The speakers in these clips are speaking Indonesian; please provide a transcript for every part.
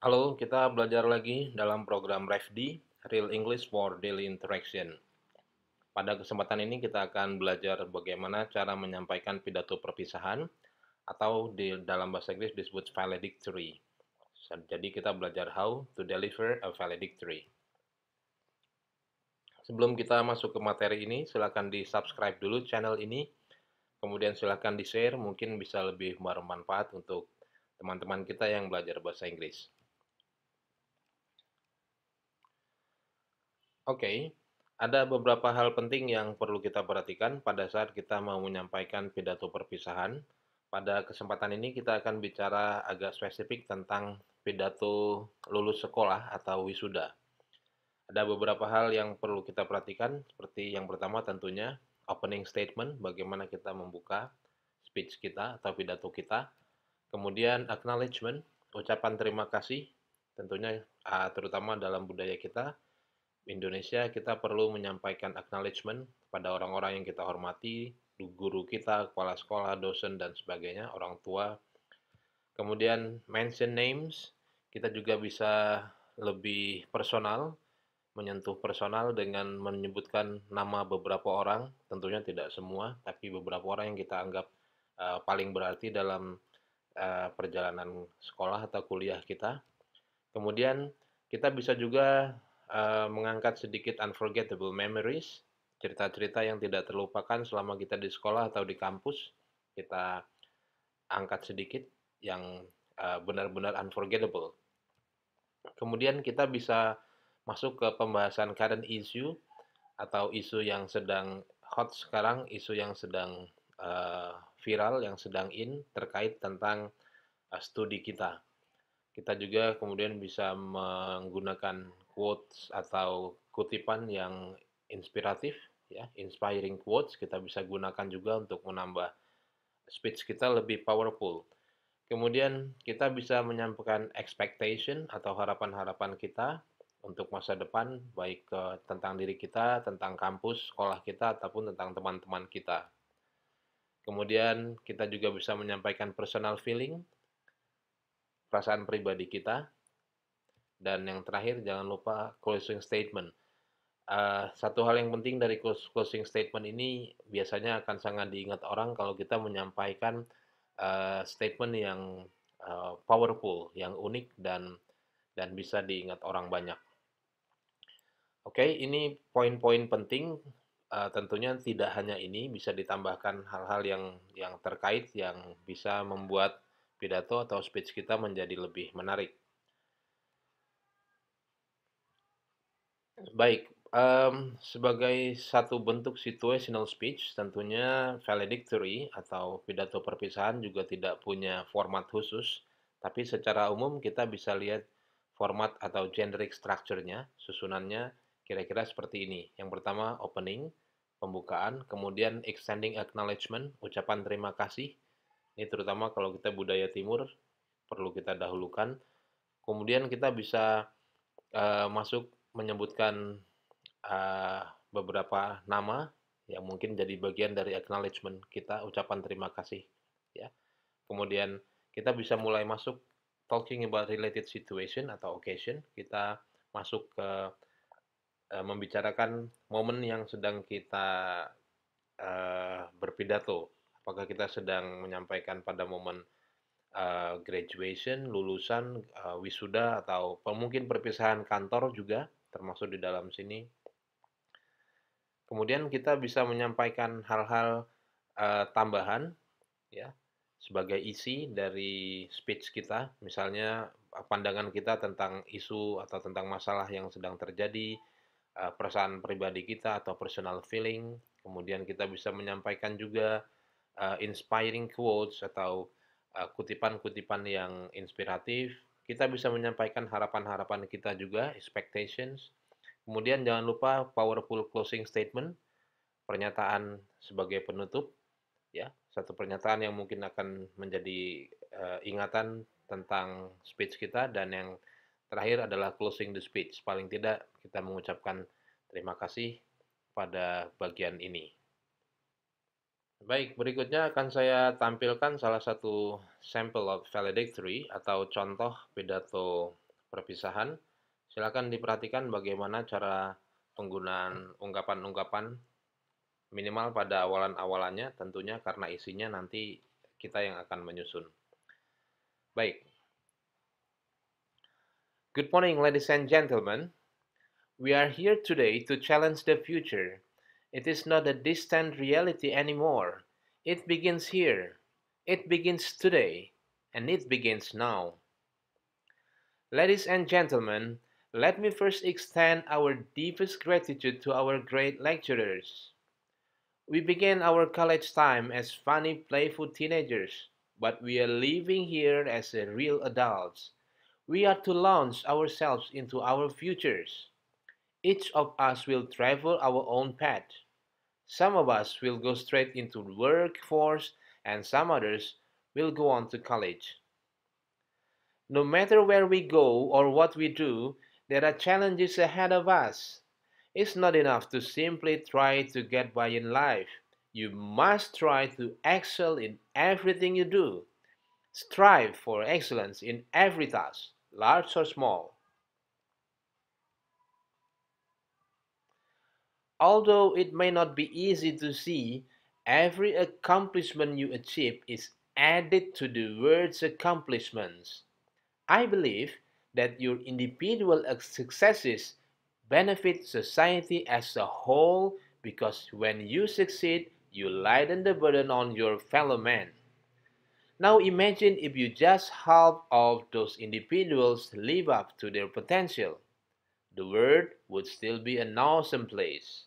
Halo, kita belajar lagi dalam program REFD, Real English for Daily Interaction. Pada kesempatan ini kita akan belajar bagaimana cara menyampaikan pidato perpisahan atau di dalam bahasa Inggris disebut valedictory. Jadi kita belajar how to deliver a valedictory. Sebelum kita masuk ke materi ini, silakan di-subscribe dulu channel ini, kemudian silakan di-share, mungkin bisa lebih bermanfaat untuk teman-teman kita yang belajar bahasa Inggris. Oke, ada beberapa hal penting yang perlu kita perhatikan pada saat kita mau menyampaikan pidato perpisahan. Pada kesempatan ini kita akan bicara agak spesifik tentang pidato lulus sekolah atau wisuda. Ada beberapa hal yang perlu kita perhatikan, seperti yang pertama tentunya opening statement, bagaimana kita membuka speech kita atau pidato kita. Kemudian acknowledgement, ucapan terima kasih, tentunya terutama dalam budaya kita Indonesia, kita perlu menyampaikan acknowledgement pada orang-orang yang kita hormati, guru kita, kepala sekolah, dosen, dan sebagainya, orang tua. Kemudian mention names, kita juga bisa lebih personal, menyentuh personal dengan menyebutkan nama beberapa orang, tentunya tidak semua, tapi beberapa orang yang kita anggap paling berarti dalam perjalanan sekolah atau kuliah kita. Kemudian kita bisa juga mengangkat sedikit unforgettable memories, cerita-cerita yang tidak terlupakan selama kita di sekolah atau di kampus. Kita angkat sedikit yang benar-benar unforgettable. Kemudian kita bisa masuk ke pembahasan current issue atau isu yang sedang hot sekarang, isu yang sedang viral, yang sedang in terkait tentang studi kita. Kita juga kemudian bisa menggunakan quotes atau kutipan yang inspiratif, ya, inspiring quotes. Kita bisa gunakan juga untuk menambah speech kita lebih powerful. Kemudian kita bisa menyampaikan expectation atau harapan-harapan kita untuk masa depan, baik tentang diri kita, tentang kampus, sekolah kita, ataupun tentang teman-teman kita. Kemudian kita juga bisa menyampaikan personal feeling, perasaan pribadi kita. Dan yang terakhir, jangan lupa closing statement. Satu hal yang penting dari closing statement ini biasanya akan sangat diingat orang kalau kita menyampaikan statement yang powerful, yang unik dan bisa diingat orang banyak. Oke, ini poin-poin penting. Tentunya tidak hanya ini, bisa ditambahkan hal-hal yang terkait yang bisa membuat pidato atau speech kita menjadi lebih menarik. Baik, sebagai satu bentuk situational speech, tentunya valedictory atau pidato perpisahan juga tidak punya format khusus, tapi secara umum kita bisa lihat format atau generic structure-nya, susunannya kira-kira seperti ini. Yang pertama opening, pembukaan, kemudian extending acknowledgement, ucapan terima kasih. Ini terutama kalau kita budaya timur, perlu kita dahulukan. Kemudian kita bisa masuk menyebutkan beberapa nama yang mungkin jadi bagian dari acknowledgement kita, ucapan terima kasih, ya. Kemudian kita bisa mulai masuk talking about related situation atau occasion. Kita masuk ke membicarakan momen yang sedang kita berpidato. Apakah kita sedang menyampaikan pada momen graduation, lulusan, wisuda, atau mungkin perpisahan kantor juga termasuk di dalam sini. Kemudian kita bisa menyampaikan hal-hal tambahan, ya, sebagai isi dari speech kita, misalnya pandangan kita tentang isu atau tentang masalah yang sedang terjadi, perasaan pribadi kita atau personal feeling. Kemudian kita bisa menyampaikan juga inspiring quotes atau kutipan-kutipan yang inspiratif. Kita bisa menyampaikan harapan-harapan kita juga, expectations. Kemudian jangan lupa powerful closing statement, pernyataan sebagai penutup, ya, satu pernyataan yang mungkin akan menjadi ingatan tentang speech kita, dan yang terakhir adalah closing the speech. Paling tidak kita mengucapkan terima kasih pada bagian ini. Baik, berikutnya akan saya tampilkan salah satu sampel of valedictory atau contoh pidato perpisahan, silakan diperhatikan bagaimana cara penggunaan ungkapan-ungkapan minimal pada awalan-awalannya tentunya karena isinya nanti kita yang akan menyusun. Baik. Good morning, ladies and gentlemen. We are here today to challenge the future. It is not a distant reality anymore. It begins here. It begins today. And it begins now. Ladies and gentlemen, let me first extend our deepest gratitude to our great lecturers. We began our college time as funny, playful teenagers, but we are living here as real adults. We are to launch ourselves into our futures. Each of us will travel our own path. Some of us will go straight into the workforce, and some others will go on to college. No matter where we go or what we do, there are challenges ahead of us. It's not enough to simply try to get by in life. You must try to excel in everything you do. Strive for excellence in every task, large or small. Although it may not be easy to see, every accomplishment you achieve is added to the word's accomplishments. I believe that your individual successes benefit society as a whole because when you succeed, you lighten the burden on your fellow man. Now imagine if you just help of those individuals live up to their potential. The world would still be an awesome place.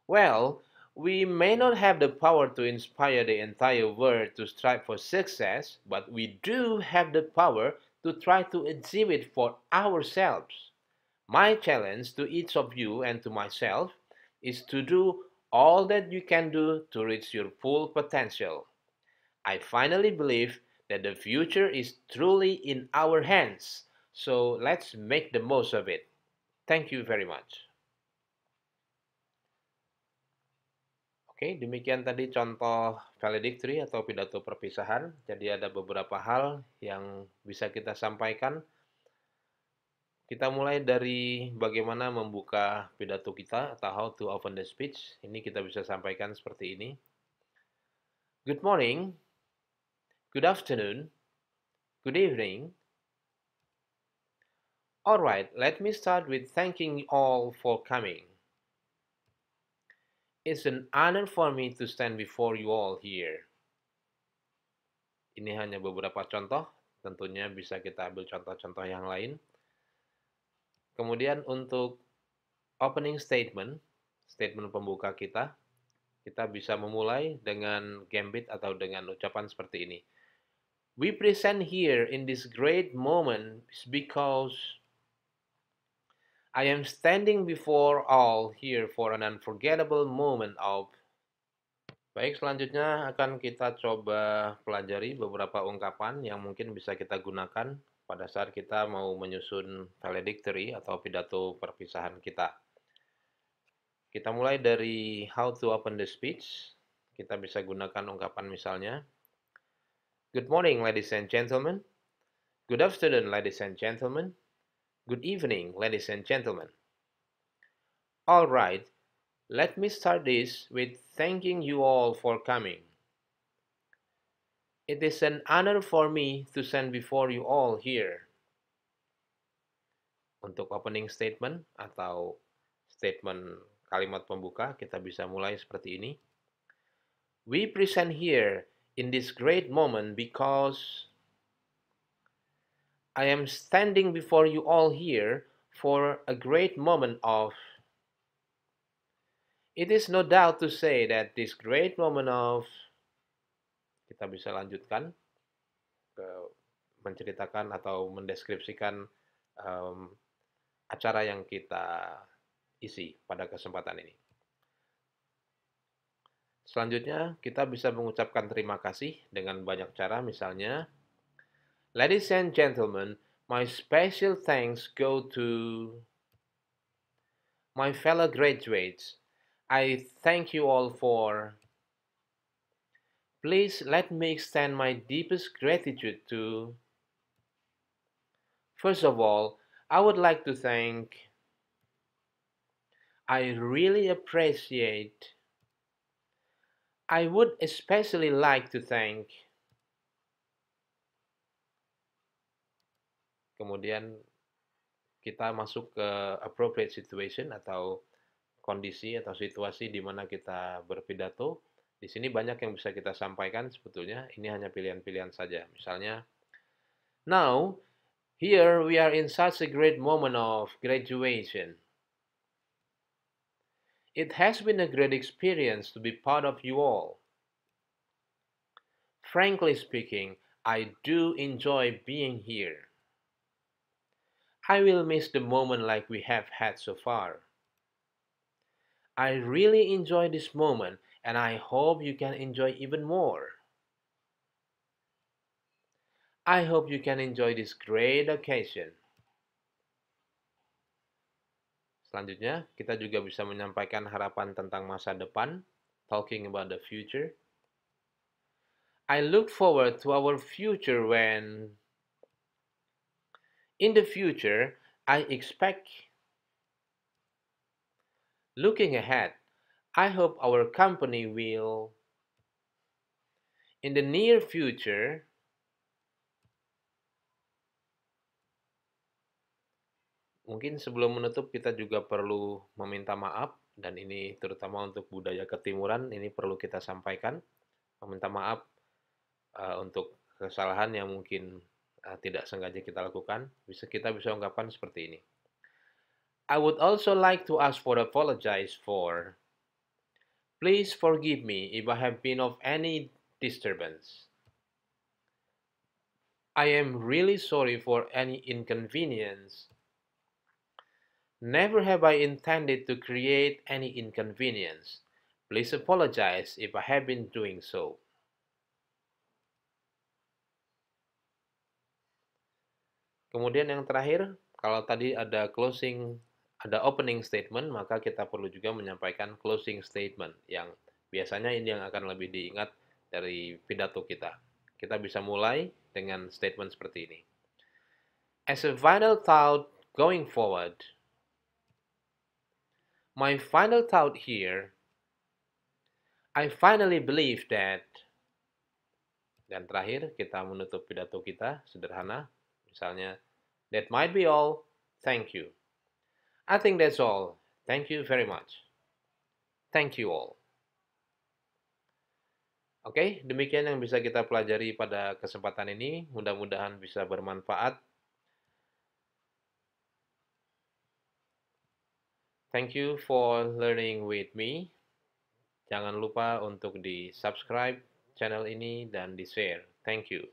Well, we may not have the power to inspire the entire world to strive for success, but we do have the power to try to achieve it for ourselves. My challenge to each of you and to myself is to do all that you can do to reach your full potential. I finally believe that the future is truly in our hands, so let's make the most of it. Thank you very much. Oke, demikian tadi contoh valedictory atau pidato perpisahan. Jadi ada beberapa hal yang bisa kita sampaikan. Kita mulai dari bagaimana membuka pidato kita atau how to open the speech. Ini kita bisa sampaikan seperti ini. Good morning, good afternoon, good evening. Alright, let me start with thanking you all for coming. It's an honor for me to stand before you all here. Ini hanya beberapa contoh, tentunya bisa kita ambil contoh-contoh yang lain. Kemudian untuk opening statement, statement pembuka kita bisa memulai dengan gambit atau dengan ucapan seperti ini. We present here in this great moment because I am standing before all here for an unforgettable moment of. Baik, selanjutnya akan kita coba pelajari beberapa ungkapan yang mungkin bisa kita gunakan pada saat kita mau menyusun valedictory atau pidato perpisahan kita. Kita mulai dari how to open the speech. Kita bisa gunakan ungkapan misalnya, good morning ladies and gentlemen. Good afternoon ladies and gentlemen. Good evening ladies and gentlemen. Alright, let me start this with thanking you all for coming. It is an honor for me to stand before you all here. Untuk opening statement atau statement kalimat pembuka, kita bisa mulai seperti ini. We present here in this great moment because I am standing before you all here for a great moment of. It is no doubt to say that this great moment of. Kita bisa lanjutkan ke menceritakan atau mendeskripsikan acara yang kita isi pada kesempatan ini. Selanjutnya, kita bisa mengucapkan terima kasih dengan banyak cara, misalnya, ladies and gentlemen, my special thanks go to my fellow graduates. I thank you all for. Please let me extend my deepest gratitude to. First of all, I would like to thank, I really appreciate, I would especially like to thank. Kemudian kita masuk ke appropriate situation atau kondisi atau situasi di mana kita berpidato. Di sini banyak yang bisa kita sampaikan sebetulnya, ini hanya pilihan-pilihan saja. Misalnya, now, here we are in such a great moment of graduation. It has been a great experience to be part of you all. Frankly speaking, I do enjoy being here. I will miss the moment like we have had so far. I really enjoy this moment and I hope you can enjoy even more. I hope you can enjoy this great occasion. Selanjutnya, kita juga bisa menyampaikan harapan tentang masa depan, talking about the future. I look forward to our future when, in the future, I expect, looking ahead, I hope our company will, in the near future, mungkin sebelum menutup kita juga perlu meminta maaf, dan ini terutama untuk budaya ketimuran, ini perlu kita sampaikan, meminta maaf untuk kesalahan yang mungkin tidak sengaja kita lakukan. Kita bisa ungkapkan seperti ini. I would also like to ask for apologize for. Please forgive me if I have been of any disturbance. I am really sorry for any inconvenience. Never have I intended to create any inconvenience. Please apologize if I have been doing so. Kemudian yang terakhir, kalau tadi ada opening statement, maka kita perlu juga menyampaikan closing statement yang biasanya ini yang akan lebih diingat dari pidato kita. Kita bisa mulai dengan statement seperti ini. As a final thought going forward, my final thought here, I finally believe that, dan terakhir kita menutup pidato kita sederhana, misalnya, that might be all, thank you. I think that's all. Thank you very much. Thank you all. Oke, demikian yang bisa kita pelajari pada kesempatan ini. Mudah-mudahan bisa bermanfaat. Thank you for learning with me. Jangan lupa untuk di-subscribe channel ini dan di-share. Thank you.